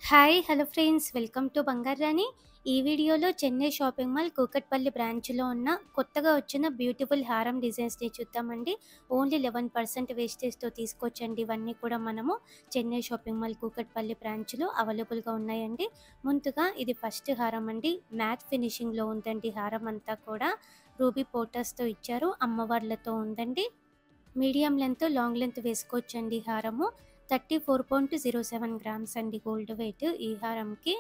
Hi hello friends, welcome to బంగారు రాణి. ఈ వీడియోలో చెన్నై షాపింగ్ మాల్ కూకట్పల్లి బ్రాంచ్లో ఉన్న కొత్తగా వచ్చిన బ్యూటిఫుల్ హారం డిజైన్స్ని చూద్దామండి. ఓన్లీ 11% వేస్టేజ్తో తీసుకొచ్చండి. ఇవన్నీ కూడా మనము చెన్నై షాపింగ్ మాల్ కూకట్పల్లి బ్రాంచ్లో అవైలబుల్గా ఉన్నాయండి. ముందుగా ఇది ఫస్ట్ హారం అండి. మ్యాట్ ఫినిషింగ్లో ఉందండి. హారం అంతా కూడా రూబీ పోటర్స్తో ఇచ్చారు. అమ్మవార్లతో ఉందండి. మీడియం లెంత్, లాంగ్ లెంత్ వేసుకోవచ్చండి. హారము 34.07 గ్రామ్స్ అండి గోల్డ్ వెయిట్. ఈ హారంకి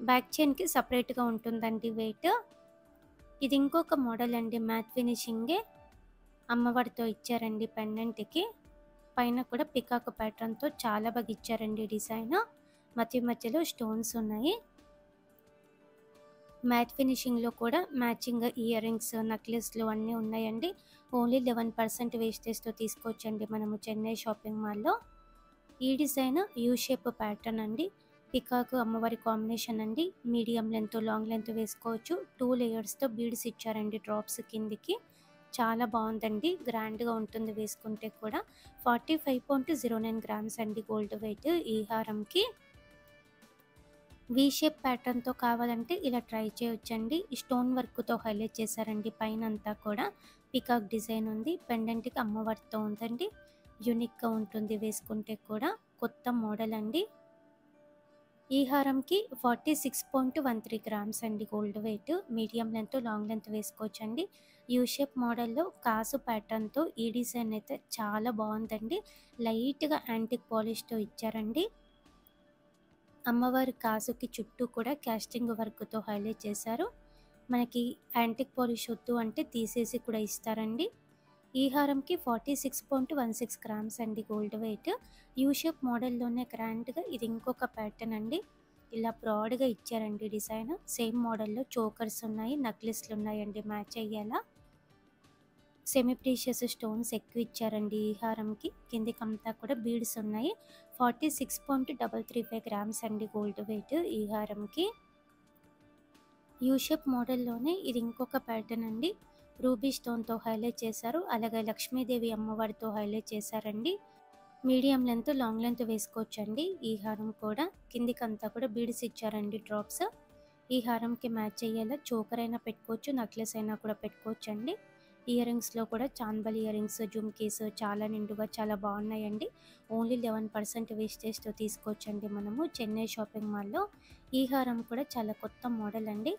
బ్యాక్ చైన్కి సపరేట్గా ఉంటుందండి వెయిట్. ఇది ఇంకొక మోడల్ అండి. మ్యాట్ ఫినిషింగే అమ్మవారితో ఇచ్చారండి. పెండెంట్కి పైన కూడా పికాక్ ప్యాటర్న్తో చాలా బాగా ఇచ్చారండి డిజైన్. మధ్య మధ్యలో స్టోన్స్ ఉన్నాయి. మ్యాట్ ఫినిషింగ్లో కూడా మ్యాచింగ్ ఇయర్ రింగ్స్, నెక్లెస్లు అన్నీ ఉన్నాయండి. ఓన్లీ 11% వేస్టేజ్తో తీసుకోవచ్చండి మనము చెన్నై షాపింగ్ మాల్లో. ఈ డిజైన్ యూ షేప్ ప్యాటర్న్ అండి. పికాక్ అమ్మవారి కాంబినేషన్ అండి. మీడియం లెంత్, లాంగ్ లెంత్ వేసుకోవచ్చు. 2 లేయర్స్తో బీడ్స్ ఇచ్చారండి డ్రాప్స్ కిందికి. చాలా బాగుందండి. గ్రాండ్గా ఉంటుంది వేసుకుంటే కూడా. 45.09 గ్రామ్స్ అండి గోల్డ్ వెయిట్ ఈ హారంకి. వీ షేప్ ప్యాటర్న్తో కావాలంటే ఇలా ట్రై చేయొచ్చండి. స్టోన్ వర్క్తో హైలైట్ చేశారండి. పైన అంతా కూడా పికాక్ డిజైన్ ఉంది. పెండెంట్కి అమ్మవారితో ఉందండి. యూనిక్గా ఉంటుంది వేసుకుంటే కూడా. కొత్త మోడల్ అండి. ఈ హారంకి 46.13 గ్రామ్స్ అండి gold weight. Medium length, long length వేసుకోవచ్చండి. యూ షేప్ మోడల్లో కాసు ప్యాటర్న్తో ఈ డిజైన్ అయితే చాలా బాగుందండి. లైట్గా యాంటిక్ పాలిష్తో ఇచ్చారండి. అమ్మవారి కాసుకి చుట్టూ కూడా క్యాస్టింగ్ వర్క్తో హైలైట్ చేశారు. మనకి యాంటిక్ పాలిష్ వద్దు అంటే తీసేసి కూడా ఇస్తారండి. ఈ హారంకి 46.16 గ్రామ్స్ అండి గోల్డ్ వెయిట్. యూ షేప్ మోడల్లోనే గ్రాండ్గా ఇది ఇంకొక ప్యాటర్న్ అండి. ఇలా బ్రాడ్గా ఇచ్చారండి డిజైన్. సేమ్ మోడల్లో చోకర్స్ ఉన్నాయి, నెక్లెస్లు ఉన్నాయండి మ్యాచ్ అయ్యేలా. సెమీ ప్రీషియస్ స్టోన్స్ ఎక్కువ ఇచ్చారండి ఈ హారంకి. కిందికంతా కూడా బీడ్స్ ఉన్నాయి. 46.335 గ్రామ్స్ అండి గోల్డ్ వెయిట్ ఈ హారంకి. యూ షేప్ మోడల్లోనే ఇది ఇంకొక ప్యాటర్న్ అండి. రూబీ స్టోన్తో హైలైట్ చేశారు. అలాగే లక్ష్మీదేవి అమ్మవారితో హైలైట్ చేశారండి. మీడియం లెంత్, లాంగ్ లెంత్ వేసుకోవచ్చండి. ఈ హారం కూడా కిందికంతా కూడా బీడ్స్ ఇచ్చారండి డ్రాప్స్. ఈ హారంకి మ్యాచ్ అయ్యేలా చోకర్ అయినా పెట్టుకోవచ్చు, నెక్లెస్ అయినా కూడా పెట్టుకోవచ్చండి. ఇయర్ రింగ్స్లో కూడా చాన్బల్ ఇయర్ రింగ్స్, జుమ్కీస్ చాలా నిండుగా చాలా బాగున్నాయండి. ఓన్లీ 11% వేస్టేజ్తో తీసుకోవచ్చండి మనము చెన్నై షాపింగ్ మాల్లో. ఈ హారం కూడా చాలా కొత్త మోడల్ అండి.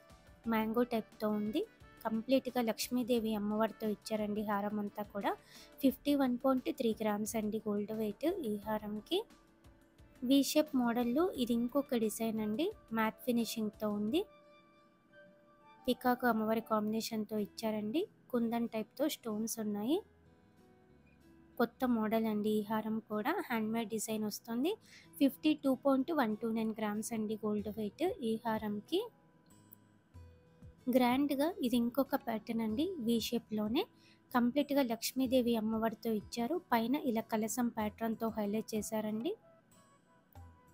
మ్యాంగో టైప్తో ఉంది. కంప్లీట్గా లక్ష్మీదేవి అమ్మవారితో ఇచ్చారండి హారం అంతా కూడా. 51.3 గ్రామ్స్ అండి గోల్డ్ వెయిట్ ఈ హారంకి. వీ షేప్ మోడల్లో ఇది ఇంకొక డిజైన్ అండి. మ్యాట్ ఫినిషింగ్తో ఉంది. పికాక్ అమ్మవారి కాంబినేషన్తో ఇచ్చారండి. కుందన్ టైప్తో స్టోన్స్ ఉన్నాయి. కొత్త మోడల్ అండి. ఈ హారం కూడా హ్యాండ్మేడ్ డిజైన్ వస్తుంది. 52.129 గ్రామ్స్ అండి గోల్డ్ వెయిట్ ఈ హారంకి. గ్రాండ్గా ఇది ఇంకొక ప్యాటర్న్ అండి. వీ షేప్లోనే కంప్లీట్గా లక్ష్మీదేవి అమ్మవారితో ఇచ్చారు. పైన ఇలా కలసం ప్యాటర్న్తో హైలైట్ చేశారండి.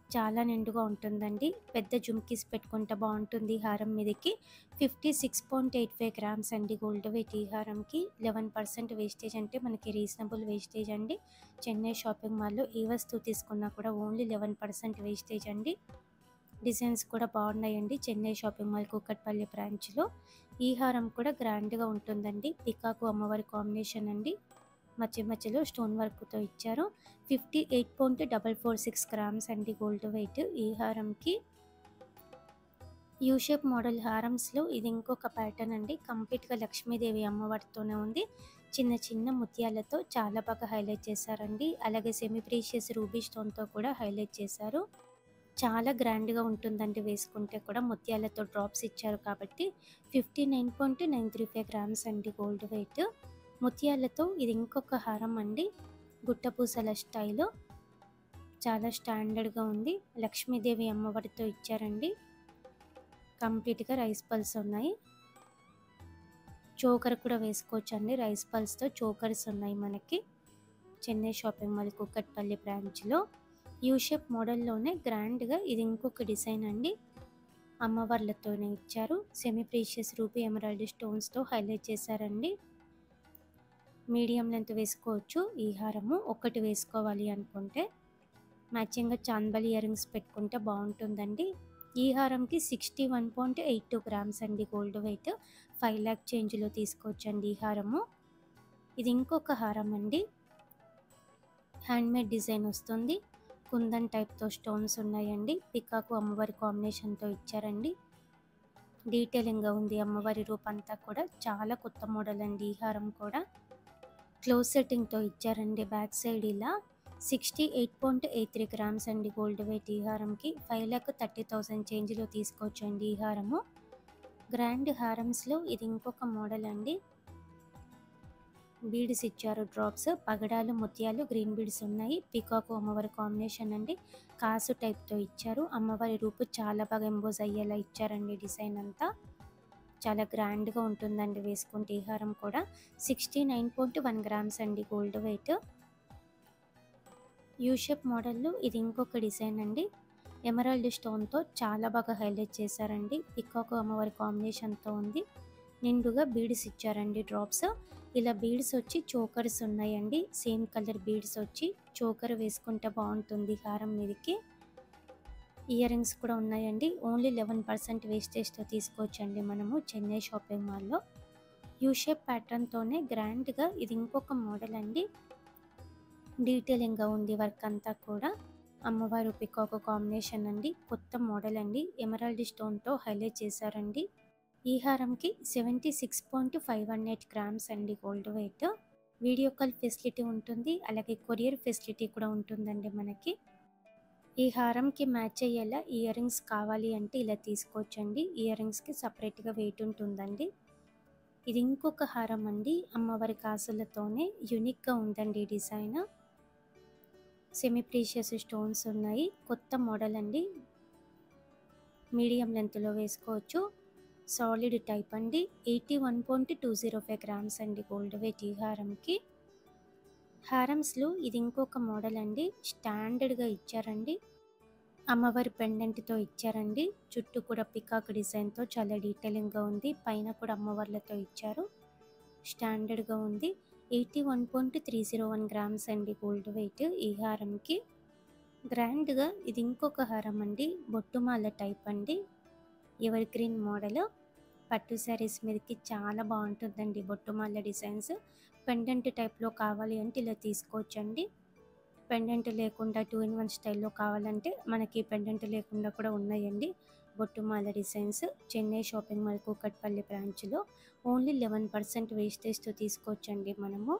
చాలా నిండుగా ఉంటుందండి. పెద్ద జుమ్కీస్ పెట్టుకుంటే బాగుంటుంది హారం మీదకి. 56.85 గ్రామ్స్ అండి గోల్డ్ వెయిట్ ఈ హారంకి. 11% వేస్టేజ్ అంటే మనకి రీజనబుల్ వేస్టేజ్ అండి. చెన్నై షాపింగ్ మాల్లో ఏ వస్తువు తీసుకున్నా కూడా ఓన్లీ 11% వేస్టేజ్ అండి. డిజైన్స్ కూడా బాగున్నాయండి చెన్నై షాపింగ్ మాల్ కూకట్పల్లి బ్రాంచ్లో. ఈ హారం కూడా గ్రాండ్గా ఉంటుందండి. పికాకు అమ్మవారి కాంబినేషన్ అండి. మధ్య మధ్యలో స్టోన్ వర్క్తో ఇచ్చారు. 58.446 గ్రామ్స్ అండి గోల్డ్ వెయిట్ ఈ హారంకి. యూ షేప్ మోడల్ హారమ్స్లో ఇది ఇంకొక ప్యాటర్న్ అండి. కంప్లీట్గా లక్ష్మీదేవి అమ్మవారితోనే ఉంది. చిన్న చిన్న ముత్యాలతో చాలా బాగా హైలైట్ చేశారండి. అలాగే సెమీ ప్రీషియస్ రూబీ స్టోన్తో కూడా హైలైట్ చేశారు. చాలా గ్రాండ్గా ఉంటుందండి వేసుకుంటే కూడా. ముత్యాలతో డ్రాప్స్ ఇచ్చారు కాబట్టి. 59.935 గ్రామ్స్ అండి గోల్డ్ వెయిట్. ముత్యాలతో ఇది ఇంకొక హారం అండి. గుట్టపూసల స్టైలు చాలా స్టాండర్డ్గా ఉంది. లక్ష్మీదేవి అమ్మవారితో ఇచ్చారండి. కంప్లీట్గా రైస్ పల్స్ ఉన్నాయి. చోకర్ కూడా వేసుకోవచ్చండి. రైస్ పల్స్తో చోకర్స్ ఉన్నాయి మనకి చెన్నై షాపింగ్ మాల్ కూకట్పల్లి బ్రాంచ్లో. యూ షేప్ మోడల్లోనే గ్రాండ్గా ఇది ఇంకొక డిజైన్ అండి. అమ్మవార్లతోనే ఇచ్చారు. సెమీ ప్రీషియస్ రూపీ ఎమరాల్డ్ స్టోన్స్తో హైలైట్ చేశారండి. మీడియం లెంత్ వేసుకోవచ్చు ఈ హారము. ఒకటి వేసుకోవాలి అనుకుంటే. మ్యాచింగ్గా చాంబలి ఇయర్ రింగ్స్ పెట్టుకుంటే బాగుంటుందండి. ఈ హారంకి 61.82 గ్రామ్స్ అండి గోల్డ్ వెయిట్. 5 lakh చేంజ్లో తీసుకోవచ్చండి ఈ హారము. ఇది ఇంకొక హారం అండి. హ్యాండ్మేడ్ డిజైన్ వస్తుంది. కుందన్ టైప్తో స్టోన్స్ ఉన్నాయండి. పికాకు అమ్మవారి కాంబినేషన్తో ఇచ్చారండి. డీటెయిలింగ్గా ఉంది అమ్మవారి రూపంతా కూడా. చాలా కొత్త మోడల్ అండి ఈ హారం కూడా. క్లోజ్ సెట్టింగ్తో ఇచ్చారండి బ్యాక్ సైడ్ ఇలా. 68.83 గ్రామ్స్ అండి గోల్డ్ వెయిట్ ఈ హారంకి. 5,30,000 చేంజ్లో తీసుకోవచ్చండి ఈ హారము. గ్రాండ్ హారమ్స్లో ఇది ఇంకొక మోడల్ అండి. బీడ్స్ ఇచ్చారు, డ్రాప్స్, పగడాలు, ముత్యాలు, గ్రీన్ బీడ్స్ ఉన్నాయి. పీకాకు అమ్మవారి కాంబినేషన్ అండి. కాసు టైప్తో ఇచ్చారు. అమ్మవారి రూపు చాలా బాగా ఎంబోజ్ అయ్యేలా ఇచ్చారండి. డిజైన్ అంతా చాలా గ్రాండ్గా ఉంటుందండి వేసుకుంటే ఈ హారం కూడా. 69.1 గ్రామ్స్ అండి గోల్డ్ వెయిట్. యూషేప్ మోడల్లో ఇది ఇంకొక డిజైన్ అండి. ఎమరాల్డ్ స్టోన్తో చాలా బాగా హైలైట్ చేశారండి. పికాకు అమ్మవారి కాంబినేషన్తో ఉంది. నిండుగా బీడ్స్ ఇచ్చారండి, డ్రాప్స్. ఇలా బీడ్స్ వచ్చి చోకర్స్ ఉన్నాయండి. సేమ్ కలర్ బీడ్స్ వచ్చి చోకర్ వేసుకుంటే బాగుంటుంది హారం మీదకి. ఇయర్ రింగ్స్ కూడా ఉన్నాయండి. ఓన్లీ 11% వేస్టేజ్తో తీసుకోవచ్చండి మనము చెన్నై షాపింగ్ మాల్లో. యూషేప్ ప్యాటర్న్తోనే గ్రాండ్గా ఇది ఇంకొక మోడల్ అండి. డీటెయిలింగ్గా ఉంది వర్క్ అంతా కూడా. అమ్మవారు పికాకు కాంబినేషన్ అండి. కొత్త మోడల్ అండి. ఎమరాల్డ్ స్టోన్తో హైలైట్ చేశారండి. ఈ హారంకి 76.518 గ్రామ్స్ అండి gold weight. Video call facility ఉంటుంది, అలాగే కొరియర్ ఫెసిలిటీ కూడా ఉంటుందండి మనకి. ఈ హారంకి మ్యాచ్ అయ్యేలా ఇయర్ రింగ్స్ కావాలి అంటే ఇలా తీసుకోవచ్చండి. ఇయర్ రింగ్స్కి సపరేట్గా వెయిట్ ఉంటుందండి. ఇది ఇంకొక హారం అండి. అమ్మవారి కాసులతోనే యూనిక్గా ఉందండి ఈ డిజైన్. సెమీ ప్రీషియస్ స్టోన్స్ ఉన్నాయి. కొత్త మోడల్ అండి. మీడియం లెంత్లో వేసుకోవచ్చు. సాలిడ్ టైప్ అండి. 81.205 గ్రామ్స్ అండి గోల్డ్ వెయిట్ ఈ హారంకి. హారమ్స్లో ఇది ఇంకొక మోడల్ అండి. స్టాండర్డ్గా ఇచ్చారండి. అమ్మవారి పెండెంట్తో ఇచ్చారండి. చుట్టూ కూడా పికాక్ డిజైన్తో చాలా డీటెయిలింగ్గా ఉంది. పైన కూడా అమ్మవార్లతో ఇచ్చారు. స్టాండర్డ్గా ఉంది. 81.301 గ్రామ్స్ అండి గోల్డ్ వెయిట్ ఈ హారంకి. గ్రాండ్గా ఇది ఇంకొక హారం అండి. బొట్టుమాల టైప్ అండి. Ever green model. పట్టు శారీస్ మీదకి చాలా బాగుంటుందండి బొట్టుమాల డిజైన్స్. పెండెంట్ టైప్లో కావాలి అంటే ఇలా తీసుకోవచ్చండి. పెండెంట్ లేకుండా 2-in-1 స్టైల్లో కావాలంటే మనకి పెండెంట్ లేకుండా కూడా ఉన్నాయండి బొట్టుమాల designs. Chennai shopping mall Kukatpally బ్రాంచ్లో ఓన్లీ 11% వేస్టేజ్తో తీసుకోవచ్చండి మనము.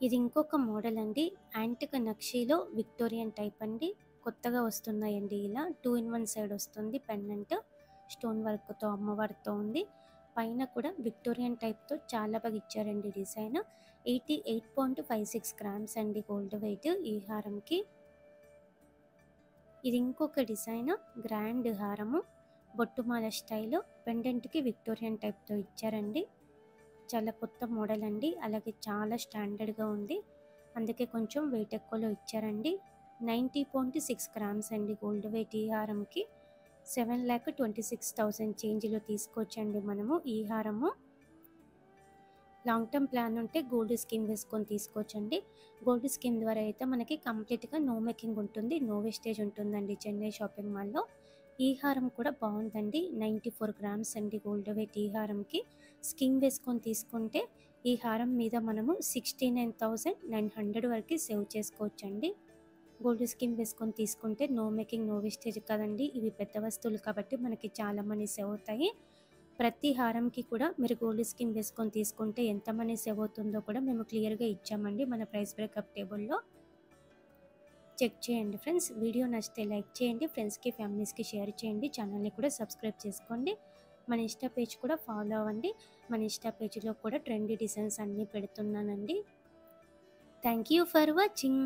ఇది ఇంకొక మోడల్ అండి. యాంటిక్ నక్షీలో విక్టోరియన్ టైప్ అండి. కొత్తగా వస్తున్నాయండి ఇలా. 2-in-1 సైడ్ వస్తుంది పెండెంట్. స్టోన్ వర్క్తో అమ్మవారితో ఉంది. పైన కూడా విక్టోరియన్ టైప్తో చాలా బాగా ఇచ్చారండి డిజైన్. 88.56 గ్రామ్స్ అండి గోల్డ్ వెయిట్ ఈ హారంకి. ఇది ఇంకొక డిజైన్. గ్రాండ్ హారము. బొట్టుమాల స్టైల్. పెండెంట్కి విక్టోరియన్ టైప్తో ఇచ్చారండి. చాలా కొత్త మోడల్ అండి. అలాగే చాలా స్టాండర్డ్గా ఉంది. అందుకే కొంచెం వెయిట్ ఎక్కువలో ఇచ్చారండి. 90.6 గ్రామ్స్ అండి గోల్డ్ వెయిట్ ఈ హారంకి. 7,26,000 చేంజ్లో తీసుకోవచ్చండి మనము ఈ హారము. లాంగ్ టర్మ్ ప్లాన్ ఉంటే గోల్డ్ స్కీమ్ వేసుకొని తీసుకోవచ్చండి. గోల్డ్ స్కీమ్ ద్వారా అయితే మనకి కంప్లీట్గా నో మేకింగ్ ఉంటుంది, నో వేస్టేజ్ ఉంటుందండి చెన్నై షాపింగ్ మాల్లో. ఈ హారం కూడా బాగుందండి. 94 గ్రామ్స్ అండి గోల్డ్ వెయిట్ ఈ హారంకి. స్కీమ్ వేసుకొని తీసుకుంటే ఈ హారం మీద మనము 69,900 వరకు సేవ్ చేసుకోవచ్చండి. గోల్డ్ స్కీమ్ వేసుకొని తీసుకుంటే నో మేకింగ్, నో వేస్టేజ్ కదండి. ఇవి పెద్ద వస్తువులు కాబట్టి మనకి చాలా మనీ సేవ్ అవుతాయి. ప్రతి హారంకి కూడా మీరు గోల్డ్ స్కీమ్ వేసుకొని తీసుకుంటే ఎంత మనీ సేవ్ అవుతుందో కూడా మేము క్లియర్గా ఇచ్చామండి మన ప్రైస్ బ్రేకప్ టేబుల్లో. చెక్ చేయండి ఫ్రెండ్స్. వీడియో నచ్చితే లైక్ చేయండి, ఫ్రెండ్స్కి ఫ్యామిలీస్కి షేర్ చేయండి. ఛానల్ని కూడా సబ్స్క్రైబ్ చేసుకోండి. మన ఇన్స్టా పేజ్ కూడా ఫాలో అవ్వండి. మన ఇన్స్టా పేజ్లో కూడా ట్రెండీ డిజైన్స్ అన్నీ పెడుతున్నానండి. Thank you for watching.